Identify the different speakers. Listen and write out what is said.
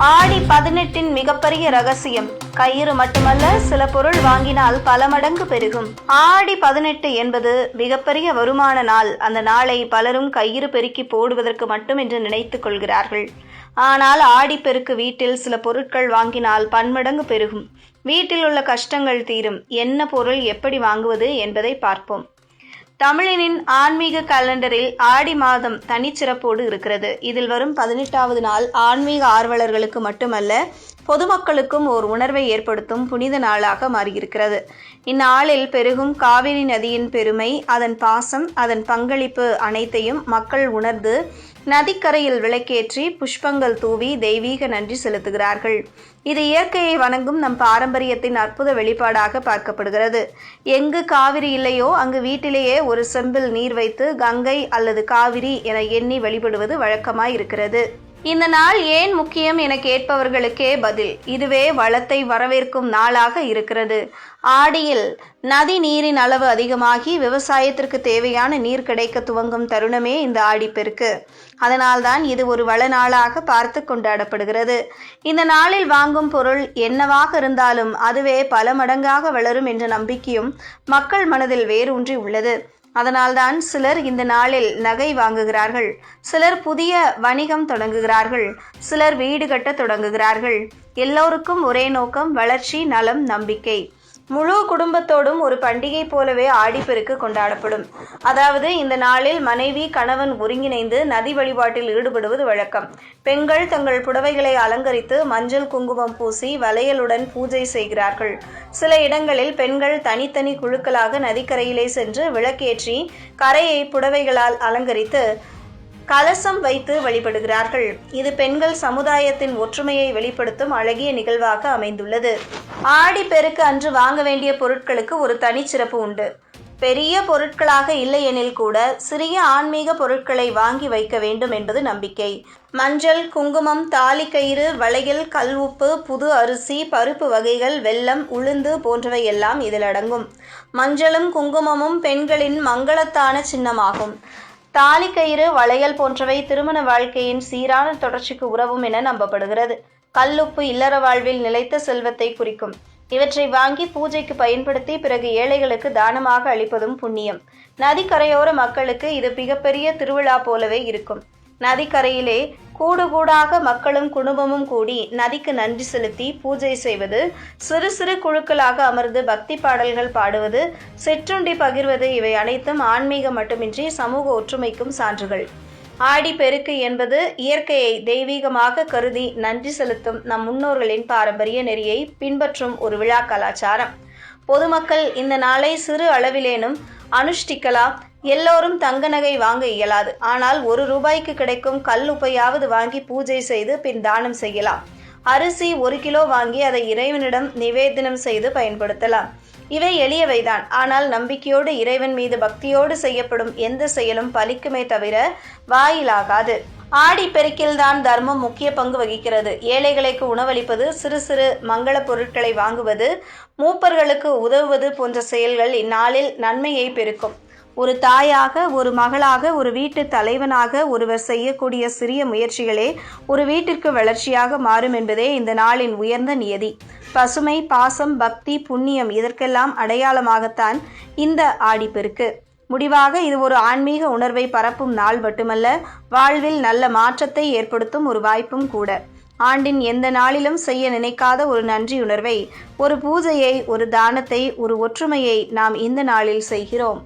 Speaker 1: ஆடி 18 மிகப்பெரிய ரகசியம். கயிறு மட்டுமல்ல, சில பொருள் வாங்கினால் பல மடங்கு பெருகும். ஆடி 18 என்பது மிகப்பெரிய வருமான நாள். அந்த நாளை பலரும் கயிறு பெருக்கி போடுவதற்கு மட்டும் என்று நினைத்துக் கொள்கிறார்கள். ஆனால் ஆடிப்பெருக்கு வீட்டில் சில பொருட்கள் வாங்கினால் பன்மடங்கு பெருகும். வீட்டில் உள்ள கஷ்டங்கள் தீரும். என்ன பொருள், எப்படி வாங்குவது என்பதை பார்ப்போம். தமிழனின் ஆன்மீக காலண்டரில் ஆடி மாதம் தனிச்சிறப்போடு இருக்கிறது. இதில் வரும் 18வது நாள் ஆன்மீக ஆர்வலர்களுக்கு மட்டுமல்ல, பொதுமக்களுக்கும் ஓர் உணர்வை ஏற்படுத்தும் புனித நாளாக மாறியிருக்கிறது. இந்நாளில் பெருகும் காவிரி நதியின் பெருமை, அதன் பாசம், அதன் பங்களிப்பு அனைத்தையும் மக்கள் உணர்ந்து நதிக்கரையில் விளக்கேற்றி புஷ்பங்கள் தூவி தெய்வீக நன்றி செலுத்துகிறார்கள். இது இயற்கையை வணங்கும் நம் பாரம்பரியத்தின் அற்புத வெளிப்பாடாக பார்க்கப்படுகிறது. எங்கு காவிரி இல்லையோ அங்கு வீட்டிலேயே ஒரு செம்பில் நீர் வைத்து கங்கை அல்லது காவிரி என எண்ணி வழிபடுவது வழக்கமாய் இருக்கிறது. இந்த நாள் ஏன் முக்கியம் என கேட்பவர்களுக்கே பதில். இதுவே வளத்தை வரவேற்கும் நாளாக இருக்கிறது. ஆடியில் நதி நீரின் அளவு அதிகமாகி விவசாயத்திற்கு தேவையான நீர் கிடைக்க துவங்கும் தருணமே இந்த ஆடிப்பெருக்கு. அதனால்தான் இது ஒரு வள நாளாக பார்த்து கொண்டாடப்படுகிறது. இந்த நாளில் வாங்கும் பொருள் என்னவாக இருந்தாலும் அதுவே பல மடங்காக வளரும் என்ற நம்பிக்கையும் மக்கள் மனதில் வேரூன்றி உள்ளது. அதனால்தான் சிலர் இந்த நாளில் நகை வாங்குகிறார்கள், சிலர் புதிய வணிகம் தொடங்குகிறார்கள், சிலர் வீடு கட்ட தொடங்குகிறார்கள். எல்லோருக்கும் ஒரே நோக்கம், வளர்ச்சி, நலம், நம்பிக்கை. முழு குடும்பத்தோடும் ஒரு பண்டிகை போலவே ஆடிப்பெருக்கு கொண்டாடப்படும். அதாவது இந்த நாளில் மனைவி கணவன் ஒருங்கிணைந்து நதி வழிபாட்டில் ஈடுபடுவது வழக்கம். பெண்கள் தங்கள் புடவைகளை அலங்கரித்து மஞ்சள் குங்குமம் பூசி வளையலுடன் பூஜை செய்கிறார்கள். சில இடங்களில் பெண்கள் தனித்தனி குழுக்களாக நதிக்கரையிலே சென்று விளக்கேற்றி கரையை புடவைகளால் அலங்கரித்து கலசம் வைத்து வழிபடுகிறார்கள். இது பெண்கள் சமுதாயத்தின் ஒற்றுமையை வெளிப்படுத்தும் அழகிய நிகழ்வாக அமைந்துள்ளது. ஆடிப்பெருக்கு அன்று வாங்க வேண்டிய பொருட்களுக்கு ஒரு தனிச்சிறப்பு உண்டு. பெரிய பொருட்களாக இல்லையெனில் கூட சிறிய ஆன்மீக பொருட்களை வாங்கி வைக்க வேண்டும் என்பது நம்பிக்கை. மஞ்சள், குங்குமம், தாலி கயிறு, வளையல், கல் உப்பு, புது அரிசி, பருப்பு வகைகள், வெல்லம், உளுந்து போன்றவை எல்லாம் இதில் அடங்கும். மஞ்சளும் குங்குமமும் பெண்களின் மங்களத்தான சின்னமாகும். தாலி கயிறு, வளையல் போன்றவை திருமண வாழ்க்கையின் சீரான தொடர்ச்சிக்கு உறவும் என நம்பப்படுகிறது. கல்லுப்பு இல்லற வாழ்வில் நிலைத்த செல்வத்தை குறிக்கும். இவற்றை வாங்கி பூஜைக்கு பயன்படுத்தி பிறகு ஏழைகளுக்கு தானமாக அளிப்பதும் புண்ணியம். நதிக்கரையோர மக்களுக்கு இது மிகப்பெரிய திருவிழா போலவே இருக்கும். நதிக்கரையிலே கூடாக மக்களும் குடும்பமும் கூடி நதிக்கு நன்றி செலுத்தி பூஜை செய்வது, சிறு சிறு குழுக்களாக அமர்ந்து பக்தி பாடல்கள் பாடுவது, சிற்றுண்டி பகிர்வது, இவை அனைத்தும் ஆன்மீகம் மட்டுமின்றி சமூக ஒற்றுமைக்கும் சான்றுகள். ஆடிப்பெருக்கு என்பது இயற்கையை தெய்வீகமாக கருதி நன்றி செலுத்தும் நம் முன்னோர்களின் பாரம்பரிய நெறியை பின்பற்றும் ஒரு விழா கலாச்சாரம். பொதுமக்கள் இந்த நாளை சிறு அளவிலேனும் அனுஷ்டிக்கலாம். எல்லோரும் தங்க நகை வாங்க இயலாது. ஆனால் ₹1 கிடைக்கும் கல் உப்பையாவது வாங்கி பூஜை செய்து பின் தானம் செய்யலாம். அரிசி 1 கிலோ வாங்கி அதை இறைவனிடம் நிவேதனம் செய்து பயன்படுத்தலாம். இவை எளியவைதான். ஆனால் நம்பிக்கையோடு இறைவன் மீது பக்தியோடு செய்யப்படும் எந்த செயலும் பலிக்குமே தவிர வாயிலாகாது. ஆடிப்பெருக்கில்தான் தர்மம் முக்கிய பங்கு வகிக்கிறது. ஏழைகளுக்கு உணவளிப்பது, சிறு சிறு மங்கள பொருட்களை வாங்குவது, மூப்பர்களுக்கு உதவுவது போன்ற செயல்கள் இந்நாளில் நன்மையை பெருக்கும். ஒரு தாயாக, ஒரு மகளாக, ஒரு வீட்டு தலைவனாக ஒருவர் செய்யக்கூடிய சிறிய முயற்சிகளே ஒரு வீட்டிற்கு வளர்ச்சியாக மாறும் என்பதே இந்த நாளின் உயர்ந்த நியதி. பசுமை, பாசம், பக்தி, புண்ணியம் இதற்கெல்லாம் அடையாளமாகத்தான் இந்த ஆடிப்பெருக்கு. முடிவாக இது ஒரு ஆன்மீக உணர்வை பரப்பும் நாள் மட்டுமல்ல, வாழ்வில் நல்ல மாற்றத்தை ஏற்படுத்தும் ஒரு வாய்ப்பும் கூட. ஆண்டின் எந்த நாளிலும் செய்ய நினைக்காத ஒரு நன்றியுணர்வை, ஒரு பூஜையை, ஒரு தானத்தை, ஒரு ஒற்றுமையை நாம் இந்த நாளில் செய்கிறோம்.